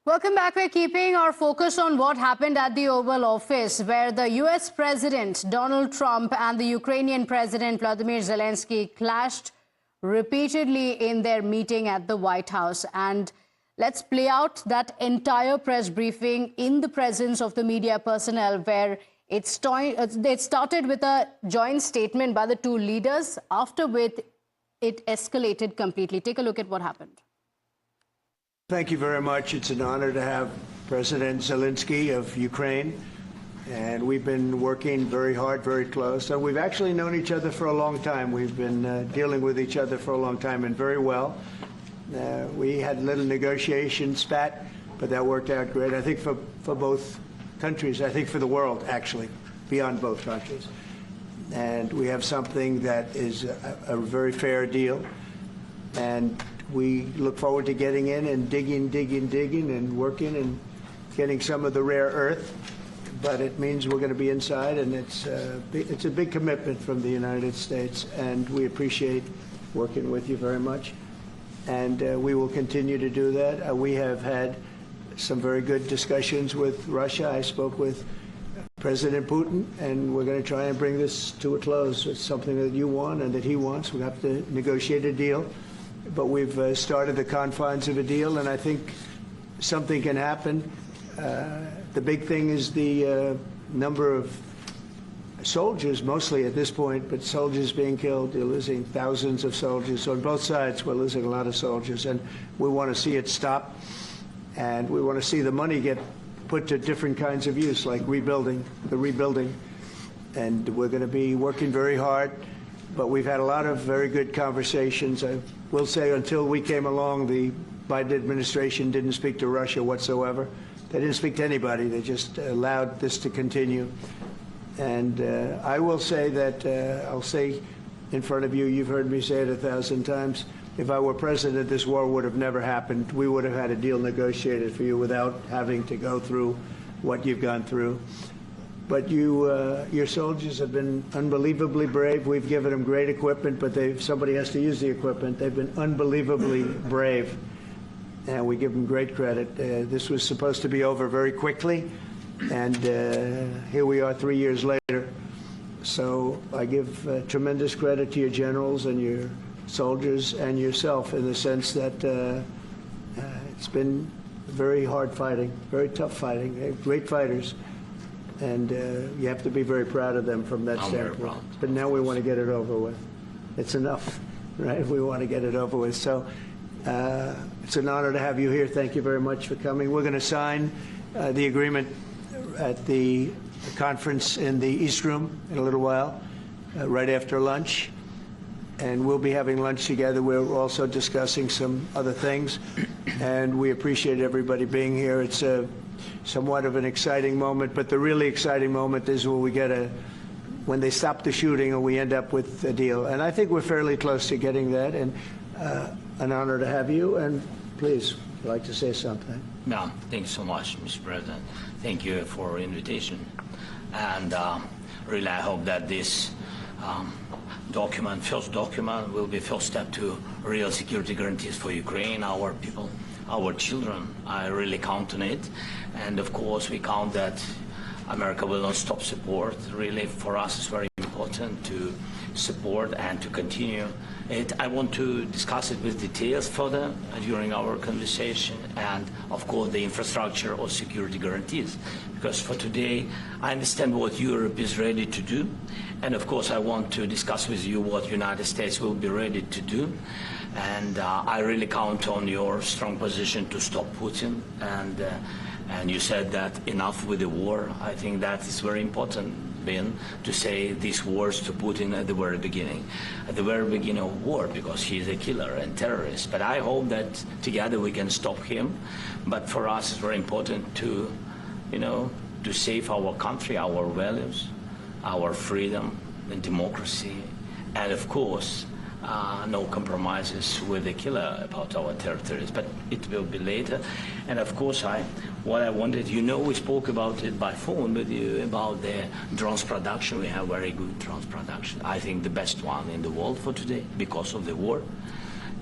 Welcome back. We're keeping our focus on what happened at the Oval Office, where the US President Donald Trump and the Ukrainian President Volodymyr Zelenskyy clashed repeatedly in their meeting at the White House. And let's play out that entire press briefing in the presence of the media personnel, where it started with a joint statement by the two leaders, after which it escalated completely. Take a look at what happened. Thank you very much. It's an honor to have President Zelenskyy of Ukraine. And we've been working very hard, very close. And we've actually known each other for a long time. We've been dealing with each other for a long time, and very well. We had a little negotiation, Spat, but that worked out great. I think for both countries, I think for the world, actually, beyond both countries. And we have something that is a very fair deal. And we look forward to getting in and digging and working and getting some of the rare earth. But it means we're going to be inside, and it's a big commitment from the United States, and we appreciate working with you very much. And we will continue to do that. We have had some very good discussions with Russia. I spoke with President Putin, and we're going to try and bring this to a close. It's something that you want and that he wants. We have to negotiate a deal. But we've started the confines of a deal, and I think something can happen. The big thing is the number of soldiers, mostly at this point, but soldiers being killed. You're losing thousands of soldiers. So on both sides, we're losing a lot of soldiers, and we want to see it stop. And we want to see the money get put to different kinds of use, like rebuilding. And we're going to be working very hard. But we've had a lot of very good conversations. I will say, until we came along, the Biden administration didn't speak to Russia whatsoever. They didn't speak to anybody. They just allowed this to continue. And I will say that, I'll say in front of you, you've heard me say it 1,000 times, if I were president, this war would have never happened. We would have had a deal negotiated for you without having to go through what you've gone through. But your soldiers have been unbelievably brave. We've given them great equipment, but somebody has to use the equipment. They've been unbelievably brave, and we give them great credit. This was supposed to be over very quickly, and here we are 3 years later. So I give tremendous credit to your generals and your soldiers and yourself, in the sense that it's been very hard fighting, very tough fighting. They're great fighters. And you have to be very proud of them from that standpoint. But now we want to get it over with. It's enough, right? We want to get it over with. So it's an honor to have you here. Thank you very much for coming. We're going to sign the agreement at the conference in the East Room in a little while, right after lunch. And we'll be having lunch together. We're also discussing some other things. And we appreciate everybody being here. It's somewhat of an exciting moment, but the really exciting moment is when they stop the shooting and we end up with a deal. And I think we're fairly close to getting that, and an honor to have you. And please, if you'd like to say something. No, thank you so much, Mr. President. Thank you for the invitation. And really, I hope that this first document will be first step to real security guarantees for Ukraine, our people, our children. I really count on it. And of course, we count that America will not stop support. Really, for us, it's very important to support and to continue it. I want to discuss it with details further during our conversation, and of course, the infrastructure or security guarantees. Because for today, I understand what Europe is ready to do. And of course, I want to discuss with you what United States will be ready to do. And I really count on your strong position to stop Putin. And you said that enough with the war. I think that is very important, Ben, to say these words to Putin at the very beginning of war, because he is a killer and terrorist. But I hope that together we can stop him. But for us, it's very important to, to save our country, our values, our freedom and democracy, and of course, no compromises with the killer about our territories, but it will be later. And of course, what I wanted, we spoke about it by phone with you about the drones production. We have very good drones production. I think the best one in the world for today because of the war.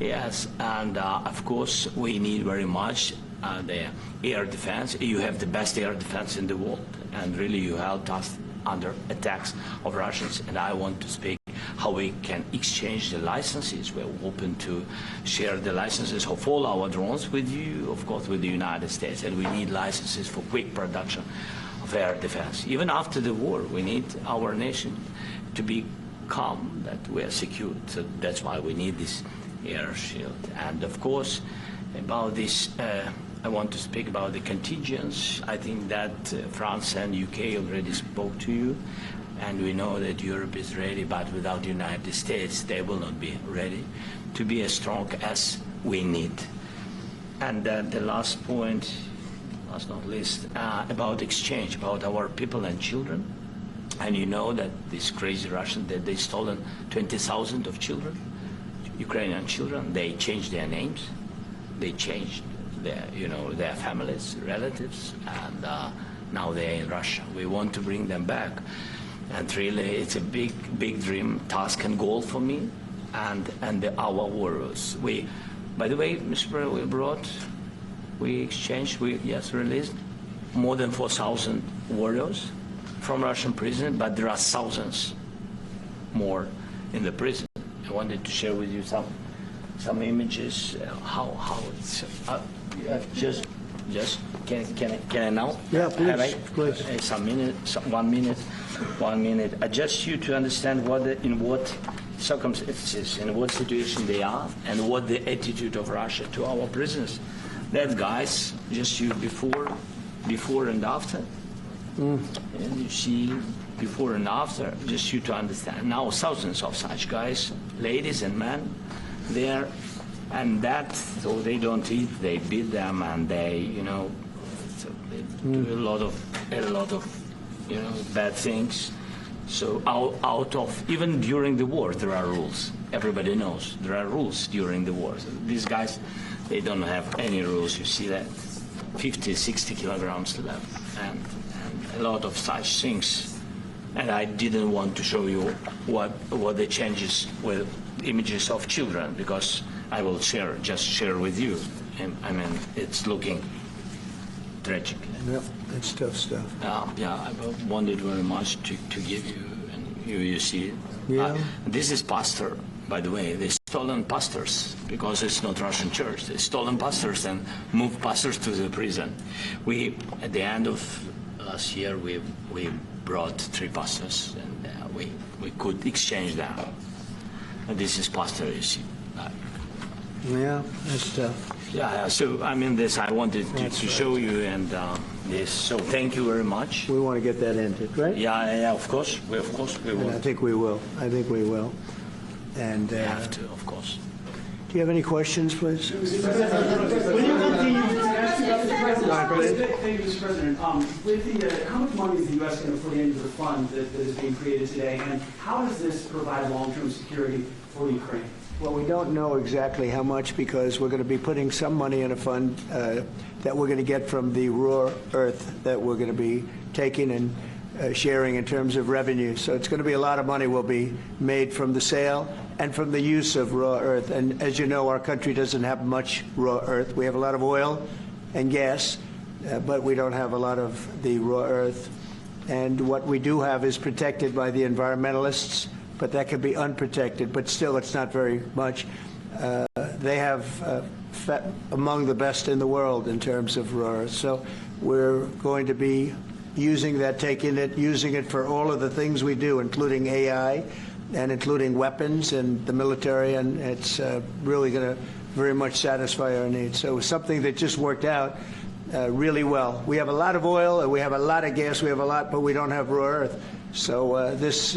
Yes, and of course we need very much the air defense. You have the best air defense in the world, and really you helped us under attacks of Russians. And I want to speak how we can exchange the licenses. We're open to share the licenses of all our drones with you, of course, with the United States. And we need licenses for quick production of air defense. Even after the war, we need our nation to be calm, that we are secured. So that's why we need this air shield. And of course, about this, I want to speak about the contingents. I think that France and UK already spoke to you, and we know that Europe is ready, but without the United States, they will not be ready to be as strong as we need. And the last point, last not least, about exchange, about our people and children. And you know that this crazy Russian, that they stolen 20,000 of children, Ukrainian children. They changed their names, they changed their families, relatives, and now they're in Russia. We want to bring them back, and really it's a big dream, task and goal for me and our warriors. By the way, Mr. President, we exchanged, released more than 4,000 warriors from Russian prison, but there are thousands more in the prison. I wanted to share with you some images, how it's just can I now? Yeah, please. Some minute, 1 minute, 1 minute. Just you to understand in what circumstances, in what situation they are, and what the attitude of Russia to our prisoners. That guys, just you before and after. And you see before and after, just you to understand. Now thousands of such guys, ladies and men, there, and that, so they don't eat, they beat them, and they, so they do a lot of bad things. So out of, even during the war, there are rules. Everybody knows there are rules during the war. So these guys, they don't have any rules. You see that 50, 60 kilograms left, and a lot of such things. And I didn't want to show you what the changes with images of children, because I will just share with you. And I mean, it's looking tragic. Yep, it's tough stuff. Yeah, I wanted very much to give you, and you see it. Yeah. This is pastor, by the way. They stolen pastors, because it's not Russian church. They stolen pastors and moved pastors to the prison. At the end of last year, we brought 3 pastors, and we could exchange them. And this is pastor, you see. Yeah, that's tough. Yeah, so I mean, this I wanted to show you, and this. So thank you very much. We want to get that ended, right? Yeah, of course we And will. I think we will. And We have to, of course. do you have any questions, please? Thank you, Mr. President. How much money is the U.S. going to put into the fund that is being created today, and how does this provide long-term security for Ukraine? Well, we don't know exactly how much, because we're going to be putting some money in a fund that we're going to get from the raw earth that we're going to be taking and sharing in terms of revenue. So it's going to be a lot of money will be made from the sale and from the use of raw earth. And as you know, our country doesn't have much raw earth. We have a lot of oil and gas, but we don't have a lot of the raw earth. And what we do have is protected by the environmentalists, but that could be unprotected, but still it's not very much. They have among the best in the world in terms of raw earth. So we're going to be using that, using it for all of the things we do, including AI and including weapons and the military, and it's really going to very much satisfy our needs. So it's something that just worked out really well. We have a lot of oil, and we have a lot of gas, we have a lot, but we don't have raw earth. So this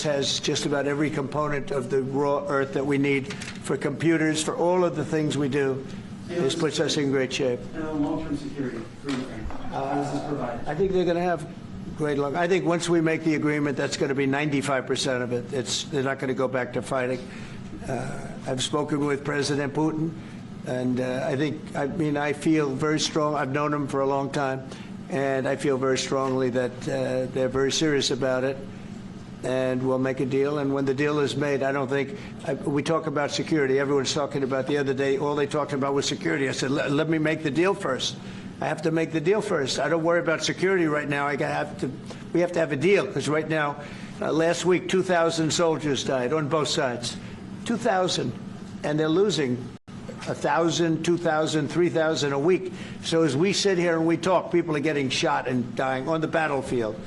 has just about every component of the raw earth that we need for computers, for all of the things we do. This puts us in great shape. And long-term security for Ukraine. How does this provide? I think they're going to have great luck. I think once we make the agreement, that's going to be 95% of it. They're not going to go back to fighting. I've spoken with President Putin, and I feel very strong. I've known him for a long time, and I feel very strongly that they're very serious about it. and we'll make a deal. And when the deal is made, I don't think we talk about security. Everyone's talking about the other day. All they talked about was security. I said, let me make the deal first. I have to make the deal first. I don't worry about security right now. We have to have a deal, because right now, last week, 2,000 soldiers died on both sides. 2,000, and they're losing 1,000, 2,000, 3,000 a week. So as we sit here and we talk, people are getting shot and dying on the battlefield.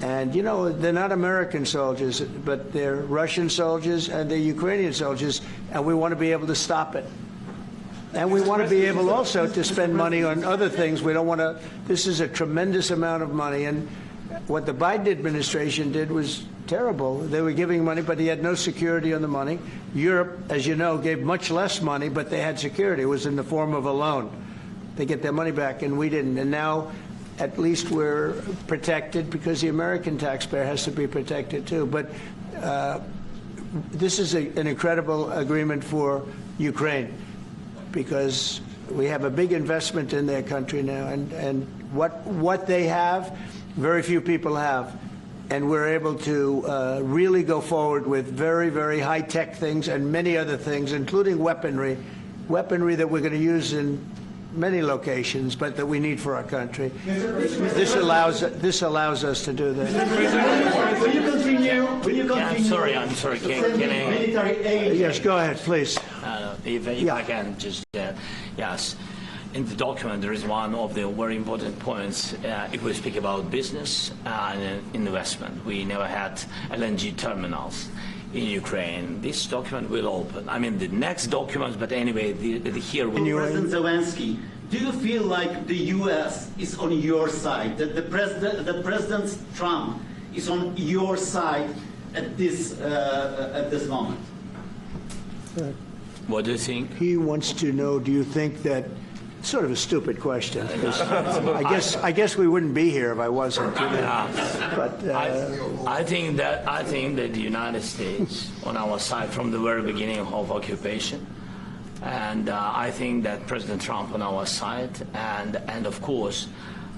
And, you know, they're not American soldiers, but they're Russian soldiers and they're Ukrainian soldiers, and we want to be able to stop it. And we want to be able also to spend money on other things. We don't want to. This is a tremendous amount of money. And what the Biden administration did was terrible. They were giving money, but he had no security on the money. Europe, as you know, gave much less money, but they had security. It was in the form of a loan. They get their money back, and we didn't. And now, at least we're protected, because the American taxpayer has to be protected too. But this is an incredible agreement for Ukraine, because we have a big investment in their country now, and what they have, very few people have. And we're able to really go forward with very, very high-tech things and many other things, including weaponry that we're going to use in many locations, but that we need for our country. This allows us to do that. Will you continue? Yeah, I'm sorry. Can I? Military aid. Yes, go ahead, please. If I can just, yes. In the document, there is one of the very important points. If we speak about business and investment, we never had LNG terminals in Ukraine. This document will open. I mean, the next documents, but anyway, here we... President Zelensky, do you feel like the U.S. is on your side, that the President Trump is on your side at this moment? What do you think? He wants to know, do you think that... Sort of a stupid question. I guess we wouldn't be here if I wasn't. You know? But I think that the United States on our side from the very beginning of occupation, and I think that President Trump on our side, and of course,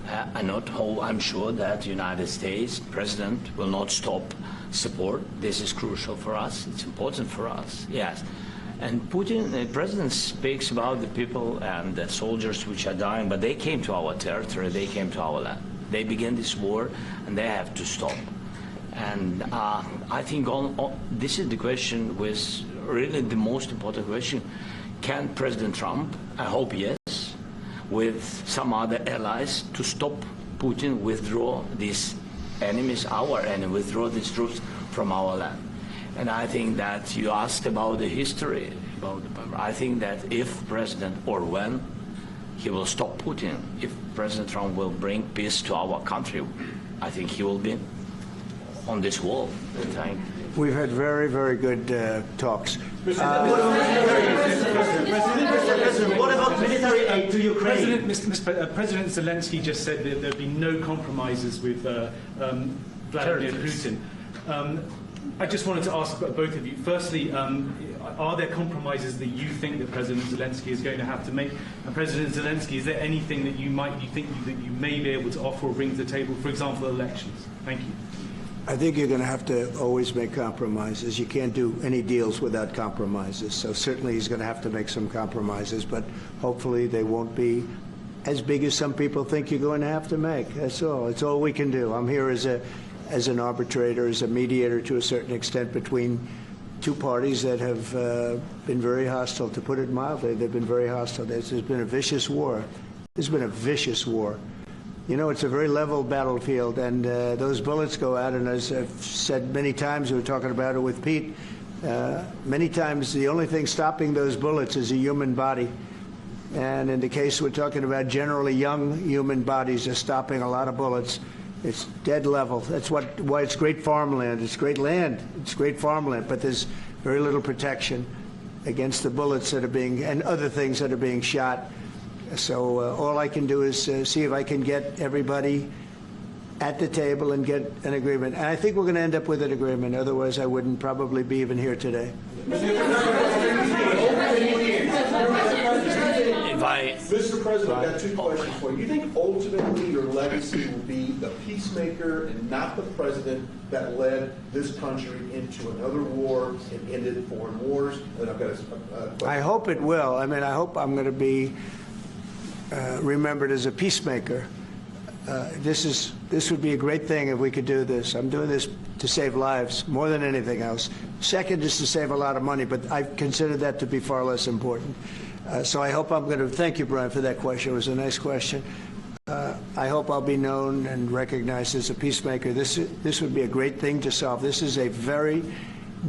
I'm sure that the United States President will not stop support. This is crucial for us. It's important for us. Yes. And Putin, the president, speaks about the people and the soldiers which are dying, but they came to our territory, they came to our land. They began this war, and they have to stop. And I think this is the question, was really the most important question. Can President Trump, I hope yes, with some other allies, to stop Putin, withdraw these enemies, our enemy, withdraw these troops from our land? And I think that you asked about the history. I think that if President, or when, he will stop Putin, if President Trump will bring peace to our country, I think he will be on this wall. We've had very, very good talks. What about military aid to Ukraine? President Zelensky just said that there'd be no compromises with Vladimir Putin. I just wanted to ask both of you. Firstly, are there compromises that you think that President Zelensky is going to have to make? And President Zelensky, is there anything that you think that you may be able to offer or bring to the table, for example, elections? Thank you. I think you're going to have to always make compromises. You can't do any deals without compromises. So certainly he's going to have to make some compromises, but hopefully they won't be as big as some people think you're going to have to make. That's all. It's all we can do. I'm here as an arbitrator, as a mediator to a certain extent between two parties that have been very hostile, to put it mildly. They've been very hostile. There's been a vicious war. There's been a vicious war. You know, it's a very level battlefield, and those bullets go out, and as I've said many times, we were talking about it with Pete, many times the only thing stopping those bullets is a human body. And in the case we're talking about, generally young human bodies are stopping a lot of bullets. It's dead level. That's why it's great farmland. It's great land. It's great farmland, but there's very little protection against the bullets that are being, and other things that are being shot. So all I can do is see if I can get everybody at the table and get an agreement. And I think we're going to end up with an agreement. Otherwise, I wouldn't probably be even here today. If I... Mr. President, I've got two questions for you. You think ultimately your legacy will be the peacemaker and not the president that led this country into another war and ended foreign wars? And I've got a question. I hope it will. I mean, I hope I'm going to be remembered as a peacemaker. This would be a great thing if we could do this. I'm doing this to save lives more than anything else. Second is to save a lot of money, but I consider that to be far less important. So I hope I'm going to thank you, Brian, for that question. It was a nice question. I hope I'll be known and recognized as a peacemaker. This would be a great thing to solve. This is a very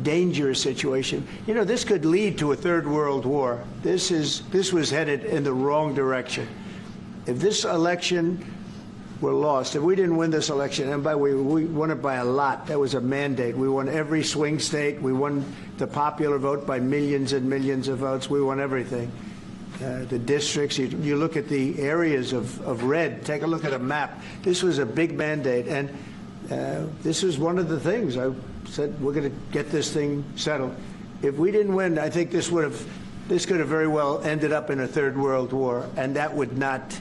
dangerous situation. You know, this could lead to a third world war. This was headed in the wrong direction. If this election were lost, if we didn't win this election, and by the way, we won it by a lot. That was a mandate. We won every swing state. We won the popular vote by millions and millions of votes. We won everything. The districts, you look at the areas of red, take a look at a map. This was a big mandate, and this was one of the things. I said, we're going to get this thing settled. If we didn't win, I think this could have very well ended up in a third world war, and that would not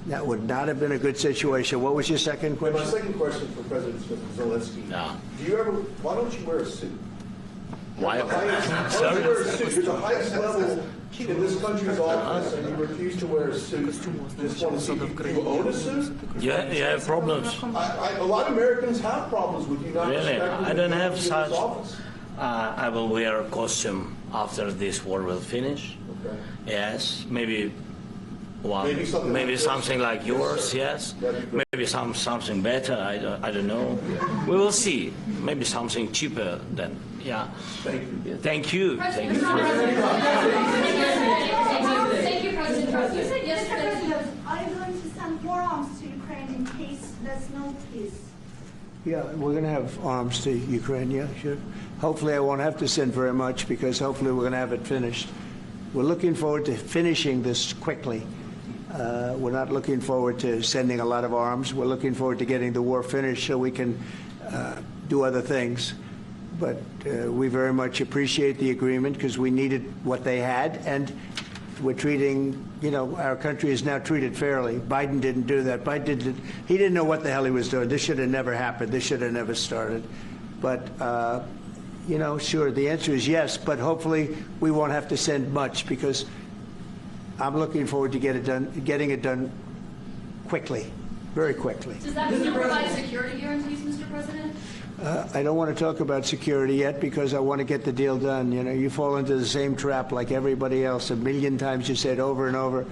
have been a good situation. What was your second question? My second question for President Zelenskyy. No. Why don't you wear a suit? Why? You're the highest level in this country's office, and you refuse to wear a suit. Just want to see, do you own a suit? You have problems. A lot of Americans have problems with you not Really? respecting I don't the have authority such. of this office. I will wear a costume after this war will finish. Okay. Yes, maybe one, Maybe something like like this. yours. Yes, Yes, sir. That'd be great. maybe something better. I don't know. We will see. Maybe something cheaper than. Yeah. Thank you. Thank you. Thank you. Thank you, President Trump. You said yesterday that you Are you going to send more arms to Ukraine in case there's no peace? Yeah, we're going to have arms to Ukraine, yeah, sure. Hopefully I won't have to send very much because hopefully we're going to have it finished. We're looking forward to finishing this quickly. We're not looking forward to sending a lot of arms. We're looking forward to getting the war finished so we can do other things. But we very much appreciate the agreement because we needed what they had, and we're treating, our country is now treated fairly. Biden didn't do that. He didn't know what the hell he was doing. This should have never happened. This should have never started. But, sure, the answer is yes, but hopefully we won't have to send much because I'm looking forward to getting it done quickly, very quickly. does that still provide security guarantees, Mr. President? I don't want to talk about security yet because I want to get the deal done. You fall into the same trap like everybody else. A million times you said over and over.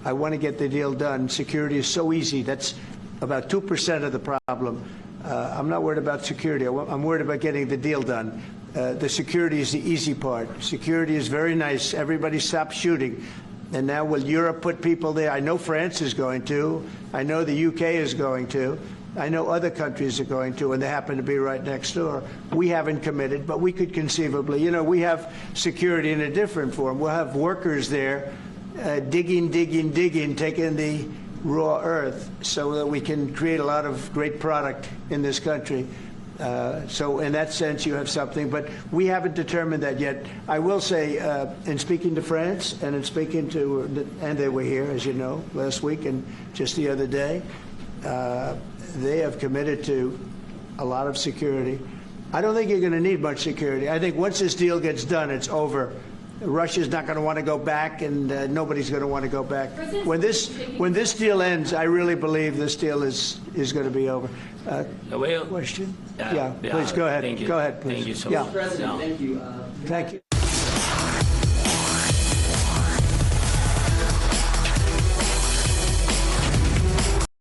I want to get the deal done. Security is so easy. That's about 2% of the problem. I'm not worried about security. I'm worried about getting the deal done. The security is the easy part. Security is very nice. Everybody stopped shooting. And now will Europe put people there? I know France is going to. I know the UK is going to. I know other countries are going to, and they happen to be right next door. We haven't committed, but we could conceivably. We have security in a different form. We'll have workers there digging, taking the raw earth so that we can create a lot of great product in this country. So in that sense, you have something, but we haven't determined that yet. I will say, in speaking to France and in speaking to, and they were here, as you know, last week and just the other day, they have committed to a lot of security. I don't think you're going to need much security. I think once this deal gets done, it's over. Russia's not going to want to go back, and nobody's going to want to go back. When this deal ends, I really believe this deal is going to be over. Question? Yeah, please go ahead. Thank you. Go ahead, please. Thank you so Yeah. much. President, thank you. Thank you.